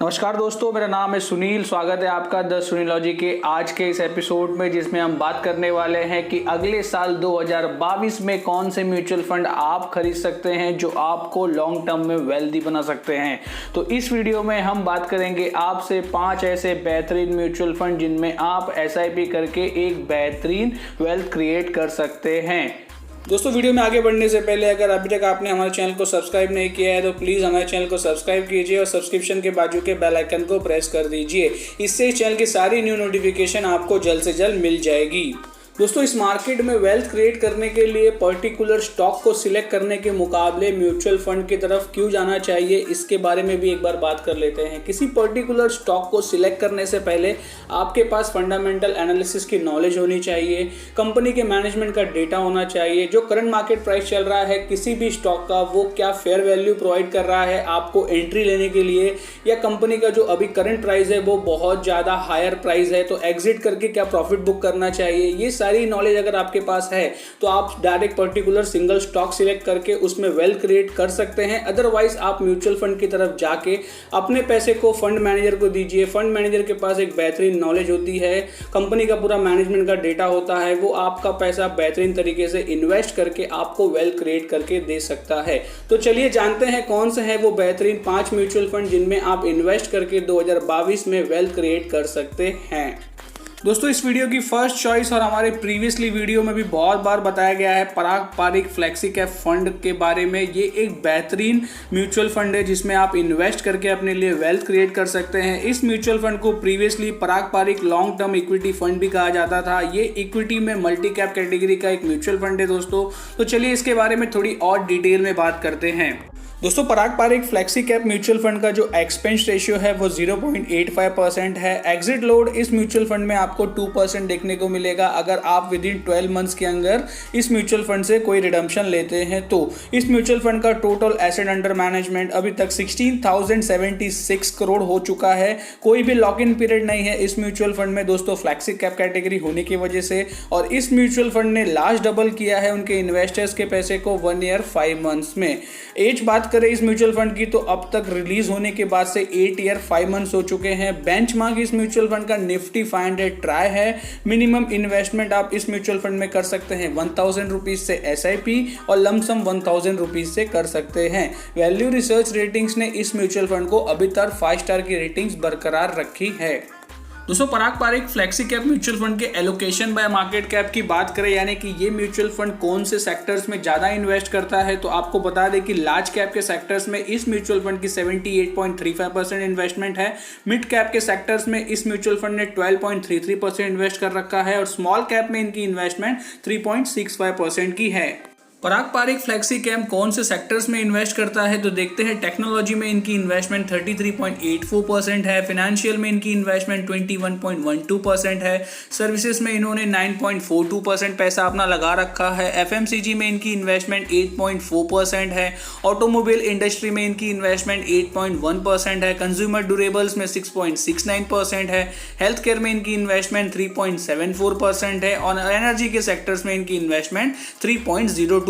नमस्कार दोस्तों, मेरा नाम है सुनील। स्वागत है आपका द सुनीलॉजी के आज के इस एपिसोड में, जिसमें हम बात करने वाले हैं कि अगले साल 2022 में कौन से म्यूचुअल फंड आप खरीद सकते हैं जो आपको लॉन्ग टर्म में वेल्दी बना सकते हैं। तो इस वीडियो में हम बात करेंगे आपसे 5 ऐसे बेहतरीन म्यूचुअल फंड जिनमें आप एसआईपी करके एक बेहतरीन वेल्थ क्रिएट कर सकते हैं। दोस्तों, वीडियो में आगे बढ़ने से पहले अगर अभी तक आपने हमारे चैनल को सब्सक्राइब नहीं किया है तो प्लीज़ हमारे चैनल को सब्सक्राइब कीजिए और सब्सक्रिप्शन के बाजू के बेल आइकन को प्रेस कर दीजिए। इससे इस चैनल की सारी न्यू नोटिफिकेशन आपको जल्द से जल्द मिल जाएगी। दोस्तों, इस मार्केट में वेल्थ क्रिएट करने के लिए पर्टिकुलर स्टॉक को सिलेक्ट करने के मुकाबले म्यूचुअल फंड की तरफ क्यों जाना चाहिए, इसके बारे में भी एक बार बात कर लेते हैं। किसी पर्टिकुलर स्टॉक को सिलेक्ट करने से पहले आपके पास फंडामेंटल एनालिसिस की नॉलेज होनी चाहिए, कंपनी के मैनेजमेंट का डेटा होना चाहिए, जो करंट मार्केट प्राइस चल रहा है किसी भी स्टॉक का वो क्या फेयर वैल्यू प्रोवाइड कर रहा है आपको एंट्री लेने के लिए, या कंपनी का जो अभी करंट प्राइस है वो बहुत ज़्यादा हायर प्राइस है तो एग्जिट करके क्या प्रॉफिट बुक करना चाहिए। ये सारी नॉलेज अगर आपके पास है तो आप direct particular single stock select करके उसमें वेल्थ क्रिएट कर सकते हैं। अदरवाइज आप म्यूचुअल फंड की तरफ जाके अपने पैसे को फंड मैनेजर को दीजिए। फंड मैनेजर के पास एक बेहतरीन नॉलेज होती है, कंपनी का पूरा मैनेजमेंट का डेटा होता है, वो आपका पैसा बेहतरीन तरीके से इन्वेस्ट करके आपको वेल्थ क्रिएट करके दे सकता है। तो चलिए जानते हैं कौन से हैं वो बेहतरीन 5 म्यूचुअल फंड जिनमें आप इन्वेस्ट करके 2022 में वेल्थ क्रिएट कर सकते हैं। दोस्तों, इस वीडियो की फर्स्ट चॉइस और हमारे प्रीवियसली वीडियो में भी बहुत बार बताया गया है पराग पारिक फ्लेक्सी कैप फंड के बारे में। ये एक बेहतरीन म्यूचुअल फंड है जिसमें आप इन्वेस्ट करके अपने लिए वेल्थ क्रिएट कर सकते हैं। इस म्यूचुअल फंड को previously Parag Parikh long term equity fund भी कहा जाता था। ये इक्विटी में मल्टी कैप कैटेगरी का एक म्यूचुअल फंड है दोस्तों। तो चलिए इसके बारे में थोड़ी और डिटेल में बात करते हैं। दोस्तों, Parag Parikh flexi cap mutual fund का जो एक्सपेंस रेशियो है वो 0.85% है। एग्जिट लोड इस म्यूचुअल फंड में आपको 2% देखने को मिलेगा अगर आप विद इन 12 मंथ्स के अंदर इस म्यूचुअल फंड से कोई रिडम्पशन लेते हैं तो। इस म्यूचुअल फंड का टोटल एसेट अंडर मैनेजमेंट अभी तक 16,076 करोड़ हो चुका है। कोई भी लॉक इन पीरियड नहीं है इस म्यूचुअल फंड में दोस्तों, फ्लेक्सी कैप कैटेगरी होने की वजह से। और इस म्यूचुअल फंड ने लास्ट डबल किया है उनके इन्वेस्टर्स के पैसे को 1 ईयर 5 मंथ्स में। एज बात करें इस म्यूचुअल फंड की तो अब तक रिलीज होने के बाद से 8 ईयर 5 मंथ्स हो चुके हैं। बेंचमार्क इस म्यूचुअल फंड का निफ्टी 500 ट्राई है। मिनिमम इन्वेस्टमेंट आप इस म्यूचुअल फंड में कर सकते हैं 1000 रुपीज से एसआईपी और लमसम 1000 रुपीज से कर सकते हैं। वैल्यू रिसर्च रेटिंग्स ने इस म्यूचुअल फंड को अभी तक 5 स्टार की रेटिंग्स बरकरार रखी है। दोस्तों, Parag Parikh flexi cap mutual fund के एलोकेशन बाय मार्केट कैप की बात करें, यानी कि ये म्यूचुअल फंड कौन से सेक्टर्स में ज़्यादा इन्वेस्ट करता है, तो आपको बता दें कि लार्ज कैप के सेक्टर्स में इस म्यूचुअल फंड की 78.35% इन्वेस्टमेंट है। मिड कैप के सेक्टर्स में इस म्यूचुअल फंड ने 12.33% इन्वेस्ट कर रखा है और स्मॉल कैप में इनकी इन्वेस्टमेंट 3.65% की है। पराग पारिक फ्लेक्सी कैप कौन से सेक्टर्स में इन्वेस्ट करता है तो देखते हैं। टेक्नोलॉजी में इनकी इन्वेस्टमेंट 33.84% है। फिनेंशियल में इनकी इन्वेस्टमेंट 21.12% है। सर्विसेज में इन्होंने 9.42% पैसा अपना लगा रखा है। एफएमसीजी में इनकी इन्वेस्टमेंट 8.4% है। ऑटोमोबाइल इंडस्ट्री में इनकी इन्वेस्टमेंट 8.1% है। कंज्यूमर ड्यूरेबल्स में 6.69% है। हेल्थ केयर में इनकी इन्वेस्टमेंट 3.74% है और एनर्जी के सेक्टर्स में इनकी इन्वेस्टमेंट 3.02%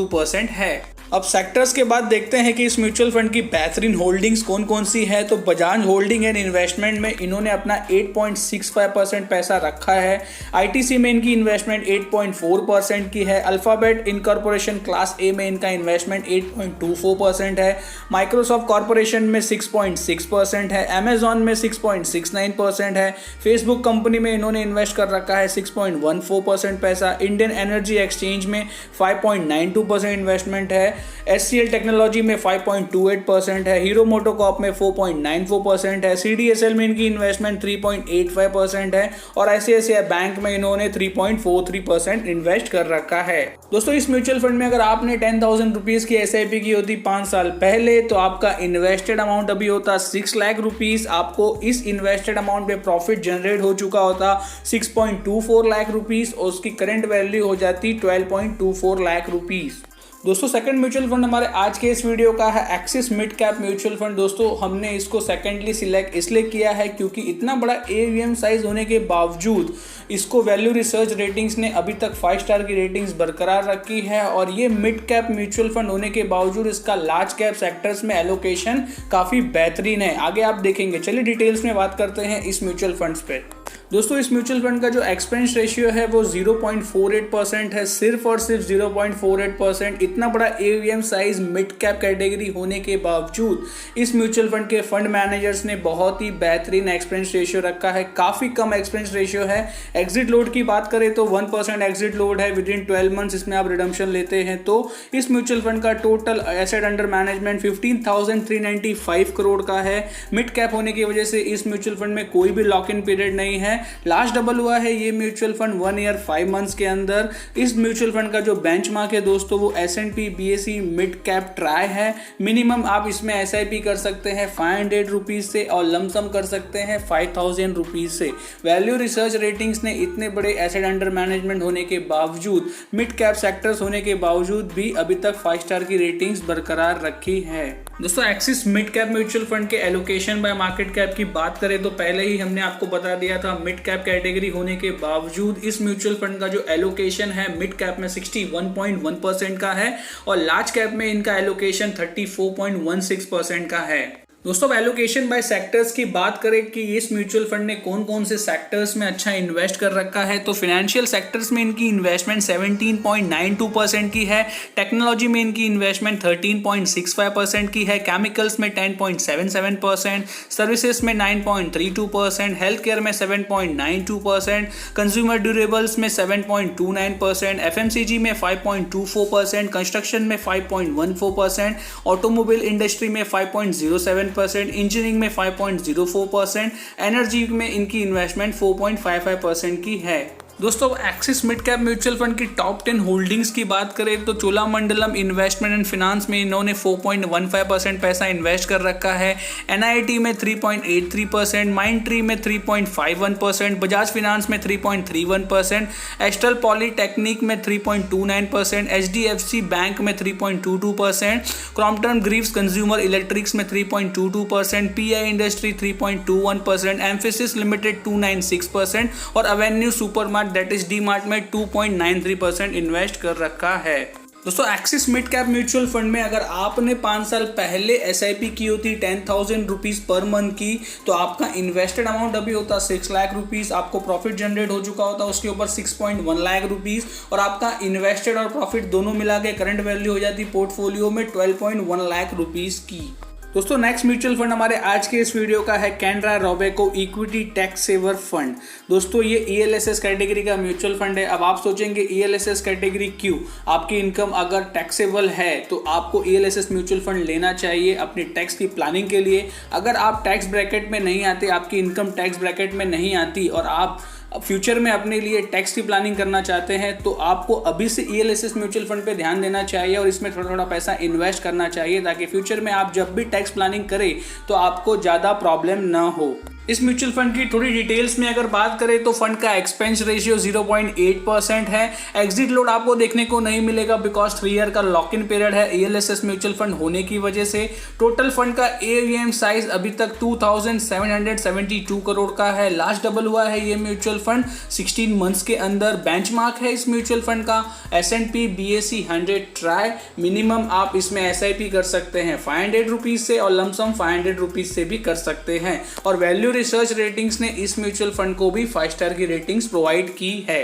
है। अब सेक्टर्स के बाद देखते हैं कि इस म्यूचुअल फंड की बेहतरीन होल्डिंग्स कौन कौन सी है। तो बजाज होल्डिंग एंड इन्वेस्टमेंट में इन्होंने अपना 8.65% पैसा रखा है। आईटीसी में इनकी इन्वेस्टमेंट 8.4% की है। अल्फाबेट इनकॉर्पोरेशन क्लास ए में इनका इन्वेस्टमेंट 8.24% है। माइक्रोसॉफ्ट कॉर्पोरेशन में 6.6% है। अमेजॉन में 6.69% है। फेसबुक कंपनी में इन्होंने इन्वेस्ट कर रखा है 6.14% पैसा। इंडियन एनर्जी एक्सचेंज में 5.92% इन्वेस्टमेंट है। एचसीएल टेक्नोलॉजी में 5.28% है। हीरो मोटोकॉर्प में 4.94% है। सीडीएसएल में इनकी इन्वेस्टमेंट 3.85% है और आईसीआईसीआई बैंक में इन्होंने 3.43% इन्वेस्ट कर रखा है। दोस्तों, इस म्यूचुअल फंड में अगर आपने 10,000 रुपीज की एसआईपी की होती 5 साल पहले तो आपका इन्वेस्टेड अमाउंट अभी होता 6 लाख रुपीज। आपको इस इन्वेस्टेड अमाउंट पे प्रॉफिट जनरेट हो चुका होता 6.24 लाख रुपीज और उसकी करंट वैल्यू हो जाती 12.24 लाख रुपीज। दोस्तों सेकंड म्यूचुअल फंड हमारे आज के इस वीडियो का है axis mid cap mutual fund. दोस्तों हमने इसको सेकेंडली सिलेक्ट इसलिए किया है क्योंकि इतना बड़ा AUM साइज होने के बावजूद इसको वैल्यू रिसर्च रेटिंग्स ने अभी तक 5 स्टार की रेटिंग्स बरकरार रखी है और ये मिड कैप म्यूचुअल फंड होने के बावजूद इसका लार्ज कैप सेक्टर्स में एलोकेशन काफ़ी बेहतरीन है। आगे आप देखेंगे। चलिए डिटेल्स में बात करते हैं इस म्यूचुअल फंड्स पे। दोस्तों इस म्यूचुअल फंड का जो एक्सपेंस रेशियो है वो 0.48% है, सिर्फ और सिर्फ 0.48%। इतना बड़ा AUM size mid cap category होने के बावजूद इस म्यूचुअल फंड के फंड मैनेजर्स ने बहुत ही बेहतरीन एक्सपेंस रेशियो रखा है। काफ़ी कम एक्सपेंस रेशियो है। एग्जिट लोड की बात करें तो 1% एग्जिट लोड है। विद इन 12 मंथ्स इसमें आप रिडम्पशन लेते हैं तो इस म्यूचुअल फंड का total asset under management 15,395 crore का है। मिड कैप होने की वजह से इस म्यूचुअल फंड में कोई भी लॉक इन पीरियड नहीं है। लास्ट डबल हुआ है ये म्यूचुअल फंड 1 ईयर 5 मंथ्स के अंदर। इस म्यूचुअल फंड का जो बेंचमार्क है दोस्तों वो S&P BSE mid cap try है। मिनिमम आप इसमें SIP कर सकते हैं 500 रुपीज से और लमसम कर सकते हैं 5,000 रुपीज से। वैल्यू रिसर्च रेटिंग्स ने इतने बड़े एसेट अंडर मैनेजमेंट होने के बावजूद, मिड कैप सेक्टर्स होने के बावजूद भी अभी तक 5 स्टार की रेटिंग्स बरकरार रखी है। दोस्तों axis mid cap mutual fund के एलोकेशन बाय मार्केट कैप की बात करें तो पहले ही हमने आपको बता दिया था मिड कैप कैटेगरी होने के बावजूद इस म्यूचुअल फंड का जो एलोकेशन है मिड कैप में 61.1% का है और लार्ज कैप में इनका एलोकेशन 34.16% का है। दोस्तों अब एलोकेशन बाय सेक्टर्स की बात करें कि इस म्यूचुअल फंड ने कौन कौन से सेक्टर्स में अच्छा इन्वेस्ट कर रखा है तो फाइनेंशियल सेक्टर्स में इनकी इन्वेस्टमेंट 17.92% की है, टेक्नोलॉजी में इनकी इन्वेस्टमेंट 13.65% की है, केमिकल्स में 10.77%, सर्विसेज में 9.32%, हेल्थ केयर में 7.92%, कंज्यूमर ड्यूरेबल्स में 7.29%, FMCG में 5.24%, कंस्ट्रक्शन में 5.14%, ऑटोमोबाइल इंडस्ट्री में 5.07%, इंजीनियरिंग में 5.04%, एनर्जी में इनकी इन्वेस्टमेंट 4.55% की है। दोस्तों axis mid cap mutual fund की टॉप 10 होल्डिंग्स की बात करें तो चोलामंडलम इन्वेस्टमेंट एंड फिनांस में इन्होंने 4.15% पैसा इन्वेस्ट कर रखा है, NIT में 3.83%, माइंड ट्री में 3.51%, बजाज फिनांस में 3.31%, एस्ट्रल पॉलीटेक्निक में 3.29%, HDFC बैंक में 3.22%, क्रॉम्पटन ग्रीव्स कंज्यूमर इलेक्ट्रिक्स में 3.22%, PI इंडस्ट्री 3.21%, एम्फेसिस लिमिटेड 296% और Avenue supermart that is D-Mart में 2.93% इन्वेस्ट कर रखा है। दोस्तों axis mid cap mutual fund में अगर आपने 5 साल पहले SIP की होती 10,000 रुपीज पर मंथ की तो आपका इन्वेस्टेड अमाउंट अभी होता 6 लाख रुपीज, आपको प्रॉफिट जनरेट हो चुका होता उसके ऊपर 6.1 लाख रुपीज और आपका इन्वेस्टेड और प्रॉफिट दोनों मिला के करंट वैल्यू हो जाती पोर्टफोलियो में 12.1 लाख रुपीज की। दोस्तों नेक्स्ट म्यूचुअल फंड हमारे आज के इस वीडियो का है Canara Robeco equity tax saver fund. दोस्तों ये ELSS कैटेगरी का म्यूचुअल फंड है। अब आप सोचेंगे ELSS कैटेगरी क्यों? आपकी इनकम अगर टैक्सेबल है तो आपको ELSS म्यूचुअल फंड लेना चाहिए अपनी टैक्स की प्लानिंग के लिए। अगर आप टैक्स ब्रैकेट में नहीं आते, आपकी इनकम टैक्स ब्रैकेट में नहीं आती और आप फ्यूचर में अपने लिए टैक्स की प्लानिंग करना चाहते हैं तो आपको अभी से ELSS म्यूचुअल फंड पे ध्यान देना चाहिए और इसमें थोड़ा थोड़ा पैसा इन्वेस्ट करना चाहिए ताकि फ्यूचर में आप जब भी टैक्स प्लानिंग करें तो आपको ज़्यादा प्रॉब्लम ना हो। इस म्यूचुअल फंड की थोड़ी डिटेल्स में अगर बात करें तो फंड का एक्सपेंस रेशियो 0.8% है। एग्जिट लोड आपको देखने को नहीं मिलेगा बिकॉज 3 ईयर का लॉक इन पीरियड है ELSS म्यूचुअल फंड होने की वजह से। टोटल फंड का AUM साइज अभी तक 2,772 करोड़ का है। लास्ट डबल हुआ है ये म्यूचुअल फंड 16 मंथ्स के अंदर। बेंचमार्क है इस म्यूचुअल फंड का S&P BSE 100 ट्राई। मिनिमम आप इसमें SIP कर सकते हैं 500 रुपीज से और लमसम 500 रुपीज से भी कर सकते हैं और वैल्यू रिसर्च रेटिंग्स ने इस म्यूचुअल फंड को भी 5 स्टार की रेटिंग्स प्रोवाइड की है।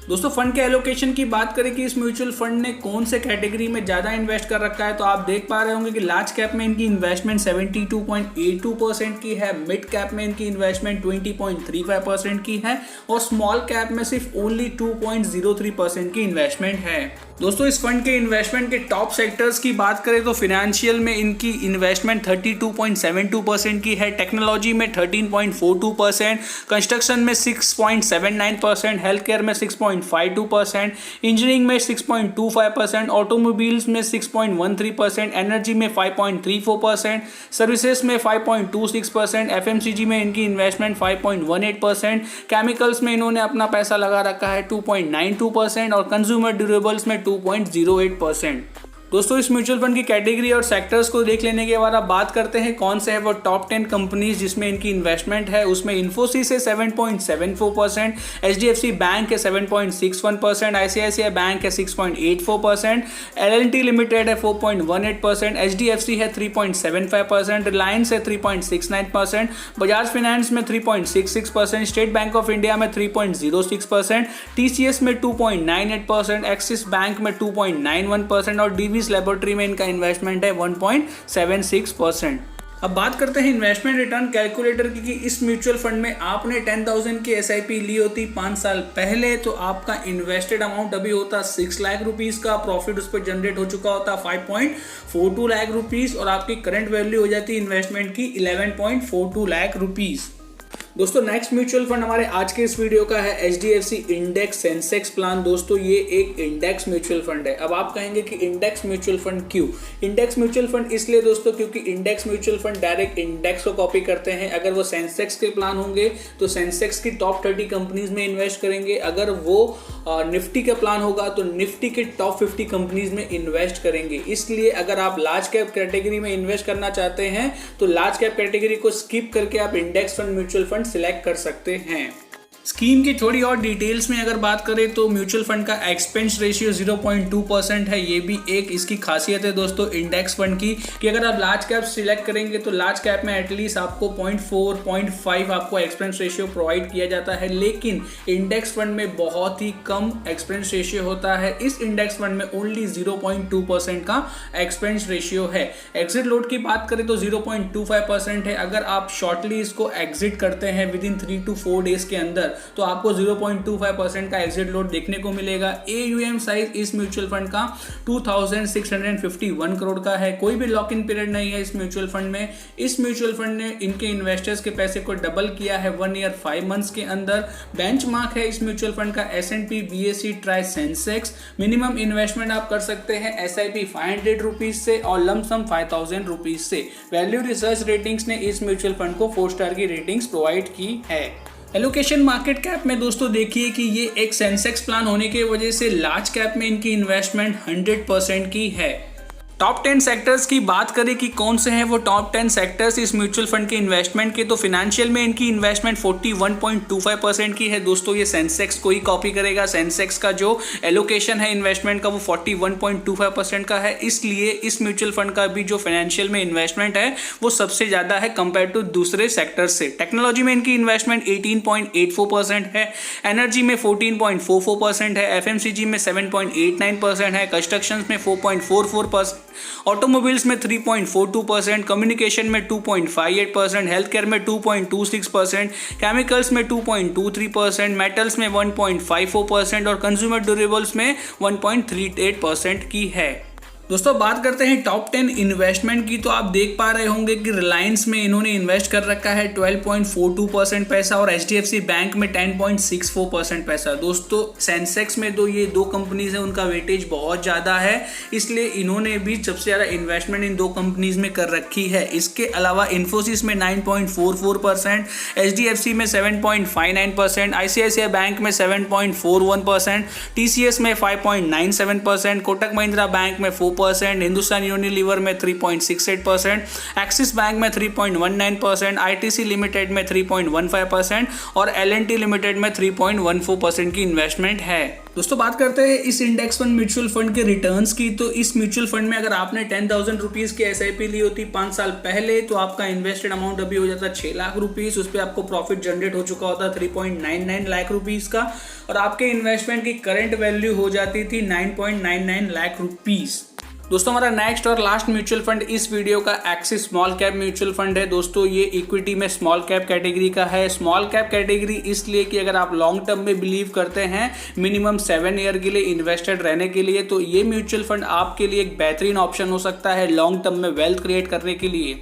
दोस्तों फंड के एलोकेशन की बात करें कि इस म्यूचुअल फंड ने कौन से कैटेगरी में ज़्यादा इन्वेस्ट कर रखा है तो आप देख पा रहे होंगे कि लार्ज कैप में इनकी इन्वेस्टमेंट 72.82% की है, मिड कैप में इनकी इन्वेस्टमेंट 20.35% की है और स्मॉल कैप में सिर्फ ओनली 2.03% की इन्वेस्टमेंट है। दोस्तों इस फंड के इन्वेस्टमेंट के टॉप सेक्टर्स की बात करें तो फाइनेंशियल में इनकी इन्वेस्टमेंट 32.72% की है, टेक्नोलॉजी में 13.42%, कंस्ट्रक्शन में 6.79%, हेल्थ केयर में 6.52%, इंजीनियरिंग में 6.25%, ऑटोमोबाइल्स में 6.13%, एनर्जी में 5.34%, सर्विसेज में 5.26%, FMCG में इनकी इन्वेस्टमेंट 5.18%, केमिकल्स में इन्होंने अपना पैसा लगा रखा है 2.92% और कंज्यूमर ड्यूरेबल्स में 2.08%। दोस्तों इस म्यूचुअल फंड की कैटेगरी और सेक्टर्स को देख लेने के बाद आप बात करते हैं कौन से है वो टॉप 10 कंपनीज जिसमें इनकी इन्वेस्टमेंट है। उसमें इन्फोसिस है 7.74%, HDFC बैंक है 7.61%, ICICI बैंक है 6.84%, L&T लिमिटेड है 4.18%, HDFC है 3.75%, रिलायंस है 3.69%, बजाज फाइनेंस में 3.66%, स्टेट बैंक ऑफ इंडिया में 3.06%, TCS में 2.98%, एक्सिस बैंक में 2.91% और डीवी लैबोरेटरी में इनका इन्वेस्टमेंट है 1.76%। अब बात करते हैं इन्वेस्टमेंट रिटर्न कैलकुलेटर की कि इस म्यूचुअल फंड में आपने 10,000 की SIP ली होती 5 साल पहले तो आपका इन्वेस्टेड अमाउंट अभी होता 6 लाख रुपीस का, प्रॉफिट उस पर जनरेट हो चुका होता 5.42 लाख रुपीस और आपकी करंट वैल्यू हो जाती इन्वेस्टमेंट की 11.42 लाख रुपीस। दोस्तों नेक्स्ट म्यूचुअल फंड हमारे आज के इस वीडियो का है HDFC इंडेक्स सेंसेक्स प्लान। दोस्तों ये एक इंडेक्स म्यूचुअल फंड है। अब आप कहेंगे कि इंडेक्स म्यूचुअल फंड क्यों? इंडेक्स म्यूचुअल फंड इसलिए दोस्तों क्योंकि index mutual fund direct index को कॉपी करते हैं। अगर वो सेंसेक्स के प्लान होंगे तो सेंसेक्स की टॉप 30 कंपनीज में इन्वेस्ट करेंगे, अगर वो निफ्टी का प्लान होगा तो निफ्टी के टॉप 50 कंपनीज में इन्वेस्ट करेंगे। इसलिए अगर आप लार्ज कैप कैटेगरी में इन्वेस्ट करना चाहते हैं तो लार्ज कैप कैटेगरी को स्किप करके आप index fund mutual fund select कर सकते हैं। स्कीम की थोड़ी और डिटेल्स में अगर बात करें तो म्यूचुअल फंड का एक्सपेंस रेशियो 0.2% है। ये भी एक इसकी खासियत है दोस्तों इंडेक्स फंड की कि अगर आप लार्ज कैप सिलेक्ट करेंगे तो लार्ज कैप में एटलीस्ट आपको 0.4 0.5 आपको एक्सपेंस रेशियो प्रोवाइड किया जाता है, लेकिन इंडेक्स फंड में बहुत ही कम एक्सपेंस रेशियो होता है। इस इंडेक्स फंड में ओनली 0.2% का एक्सपेंस रेशियो है। एग्जिट लोड की बात करें तो 0.25% है। अगर आप शॉर्टली इसको एग्जिट करते हैं विद इन 3 to 4 डेज के अंदर तो आपको 0.25% का एग्जिट लोड देखने को मिलेगा। AUM साइज इस म्यूचुअल फंड का 2651 करोड़ का है। कोई भी लॉक इन पीरियड नहीं है इस म्यूचुअल फंड में। इस म्यूचुअल फंड ने इनके इन्वेस्टर्स के पैसे को डबल किया है 1 ईयर 5 मंथ्स के अंदर। बेंचमार्क है इस म्यूचुअल फंड का S&P BSE try Sensex. Minimum investment आप कर सकते हैं SIP 500 रुपीज से और लमसम 5000 रुपीज से। वैल्यू रिसर्च रेटिंग्स ने इस म्यूचुअल फंड को 4 स्टार की रेटिंग्स प्रोवाइड की है। एलोकेशन मार्केट कैप में दोस्तों देखिए कि ये एक सेंसेक्स प्लान होने की वजह से लार्ज कैप में इनकी इन्वेस्टमेंट 100% की है। टॉप 10 सेक्टर्स की बात करें कि कौन से हैं वो टॉप 10 सेक्टर्स इस म्यूचुअल फंड के इन्वेस्टमेंट के, तो फाइनेंशियल में इनकी इन्वेस्टमेंट 41.25% की है। दोस्तों ये सेंसेक्स को ही कॉपी करेगा। सेंसेक्स का जो एलोकेशन है इन्वेस्टमेंट का वो 41.25% का है, इसलिए इस म्यूचुअल फंड का भी जो फाइनेंशियल में इन्वेस्टमेंट है वो सबसे ज़्यादा है कंपेयर टू दूसरे सेक्टर से। टेक्नोलॉजी में इनकी इन्वेस्टमेंट 18.84% है, एनर्जी में 14.44% है, FMCG में 7.89% है, कंस्ट्रक्शन में 4.44%, ऑटोमोबाइल्स में 3.42%, कम्युनिकेशन में 2.58%, हेल्थ केयर में 2.26%, केमिकल्स में 2.23%, मेटल्स में 1.54% और कंज्यूमर ड्यूरेबल्स में 1.38% की है। दोस्तों बात करते हैं टॉप 10 इन्वेस्टमेंट की, तो आप देख पा रहे होंगे कि रिलायंस में इन्होंने इन्वेस्ट कर रखा है 12.42% पैसा और HDFC बैंक में 10.64% पैसा। दोस्तों सेंसेक्स में तो ये दो कंपनीज हैं, उनका वेटेज बहुत ज़्यादा है, इसलिए इन्होंने भी सबसे ज़्यादा इन्वेस्टमेंट इन दो कंपनीज में कर रखी है। इसके अलावा इन्फोसिस में 9.44%, HDFC में 7.59%, ICICI बैंक में 7.41%, TCS में 5.97%, कोटक महिंद्रा बैंक में 4%, हिंदुस्तान यूनिलीवर में 3.68%, एक्सिस बैंक में 3.19%, ITC लिमिटेड में 3.15% और L&T लिमिटेड में 3.14% की इन्वेस्टमेंट है। दोस्तों बात करते हैं इस इंडेक्स फंड म्यूचुअल फंड के रिटर्न्स की, तो इस म्यूचुअल फंड में अगर आपने 10,000 रुपीज की SIP ली होती 5 साल पहले तो आपका इन्वेस्टेड अमाउंट अभी हो जाता 6 लाख रुपीस। उस पर आपको प्रॉफिट जनरेट हो चुका होता 3.99 लाख रुपीस का और आपके इन्वेस्टमेंट की करंट वैल्यू हो जाती थी 9.99 लाख रुपीस। दोस्तों हमारा नेक्स्ट और लास्ट म्यूचुअल फंड इस वीडियो का axis small cap mutual fund है। दोस्तों ये इक्विटी में स्मॉल कैप कैटेगरी का है। स्मॉल कैप कैटेगरी इसलिए कि अगर आप लॉन्ग टर्म में बिलीव करते हैं मिनिमम 7 ईयर के लिए इन्वेस्टेड रहने के लिए, तो ये म्यूचुअल फंड आपके लिए एक बेहतरीन ऑप्शन हो सकता है लॉन्ग टर्म में वेल्थ क्रिएट करने के लिए।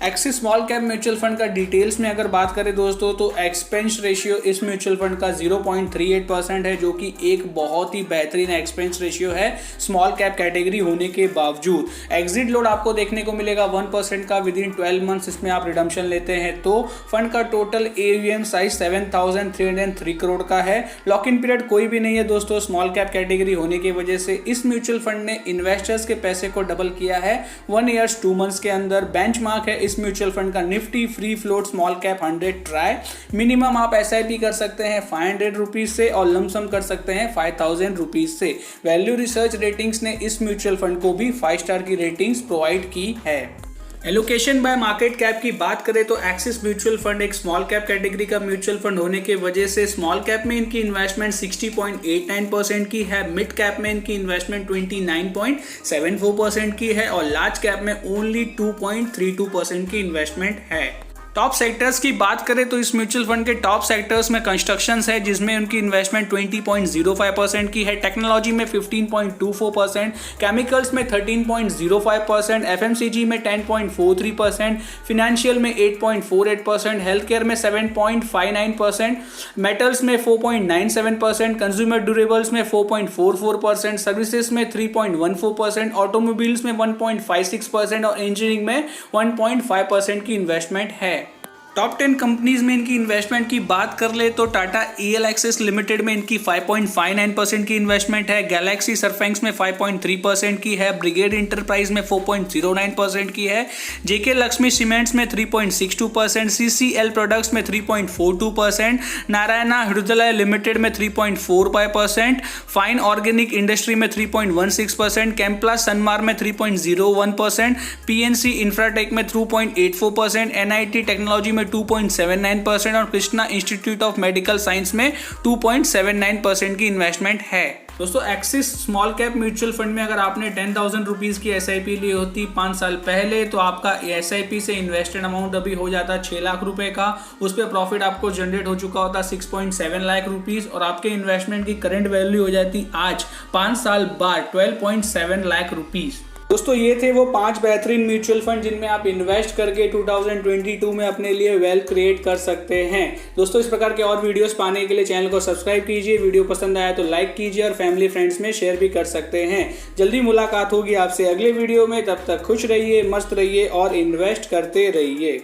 Axis small cap mutual fund का डिटेल्स में अगर बात करें दोस्तों तो एक्सपेंस रेशियो इस म्यूचुअल फंड का 0.38% है, जो कि एक बहुत ही बेहतरीन एक्सपेंस रेशियो है स्मॉल कैप कैटेगरी होने के बावजूद। एग्जिट लोड आपको देखने को मिलेगा 1% का विद इन 12 मंथ्स इसमें आप रिडम्पशन लेते हैं तो फंड का टोटल AUM साइज 7,303 करोड़ का है। लॉक इन पीरियड कोई भी नहीं है दोस्तों स्मॉल कैप कैटेगरी होने की वजह से इस म्यूचुअल फंड ने इन्वेस्टर्स के पैसे को डबल किया है 1 ईयर 2 मंथ्स के अंदर। बेंचमार्क है इस म्यूचुअल फंड का Nifty free float small cap 100 try. Minimum आप SIP कर सकते हैं 500 रुपीज से और लमसम कर सकते हैं 5,000 रुपीज से। वैल्यू रिसर्च रेटिंग्स ने इस म्यूचुअल फंड को भी 5 स्टार की रेटिंग्स प्रोवाइड की है। एलोकेशन बाय मार्केट कैप की बात करें तो एक्सिस म्यूचुअल फंड एक स्मॉल कैप कैटेगरी का म्यूचुअल फंड होने की वजह से स्मॉल कैप में इनकी इन्वेस्टमेंट 60.89% की है, मिड कैप में इनकी इन्वेस्टमेंट 29.74% की है और लार्ज कैप में ओनली 2.32% की इन्वेस्टमेंट है। टॉप सेक्टर्स की बात करें तो इस म्यूचुअल फंड के टॉप सेक्टर्स में कंस्ट्रक्शंस है जिसमें उनकी इन्वेस्टमेंट 20.05% की है, टेक्नोलॉजी में 15.24%, केमिकल्स में 13.05%, FMCG में 10.43%, फिनेंशियल में 8.48%, हेल्थ केयर में 7.59%, मेटल्स में 4.97%, कंज्यूमर ड्यूरेबल्स में 4.44%, सर्विसेज में 3.14%, ऑटोमोबाइल्स में 1.56% और इंजीनियरिंग में 1.5% की इन्वेस्टमेंट है। टॉप 10 कंपनीज में इनकी इन्वेस्टमेंट की बात कर ले तो टाटा ELxs लिमिटेड में इनकी 5.59% की इन्वेस्टमेंट है, गैलेक्सी सरफेंक्स में 5.3% की है, ब्रिगेड इंटरप्राइज में 4.09% की है, जेके लक्ष्मी सीमेंट्स में 3.62%, CCL प्रोडक्ट्स में 3.42%, नारायणा हृदयालय लिमिटेड में 3.45%, फाइन ऑर्गेनिक इंडस्ट्री में 3.16%, कैंप्ला सनमार में 3.01%, PNC इंफ्राटेक में 2.84%, NIT टेक्नोलॉजी में 2.79% और Krishna institute of medical science में 2.79% की इन्वेस्टमेंट है। दोस्तों axis small cap mutual fund में अगर आपने 10,000 रुपीज़ की SIP ली होती 5 साल पहले तो आपका SIP से इन्वेस्टेड अमाउंट अभी हो जाता 6 लाख रुपए का। उस पर प्रॉफिट आपको जनरेट हो चुका होता 6.7 लाख रुपीज़ और आपके इन्वेस्टमेंट की करंट वैल्यू हो जाती आज 5 साल बाद 12.7 लाख रुपीज़। दोस्तों ये थे वो 5 बेहतरीन म्यूचुअल फंड जिनमें आप इन्वेस्ट करके 2022 में अपने लिए वेल्थ क्रिएट कर सकते हैं। दोस्तों इस प्रकार के और वीडियोस पाने के लिए चैनल को सब्सक्राइब कीजिए, वीडियो पसंद आया तो लाइक कीजिए और फैमिली फ्रेंड्स में शेयर भी कर सकते हैं। जल्दी मुलाकात होगी आपसे अगले वीडियो में, तब तक खुश रहिए, मस्त रहिए और इन्वेस्ट करते रहिए।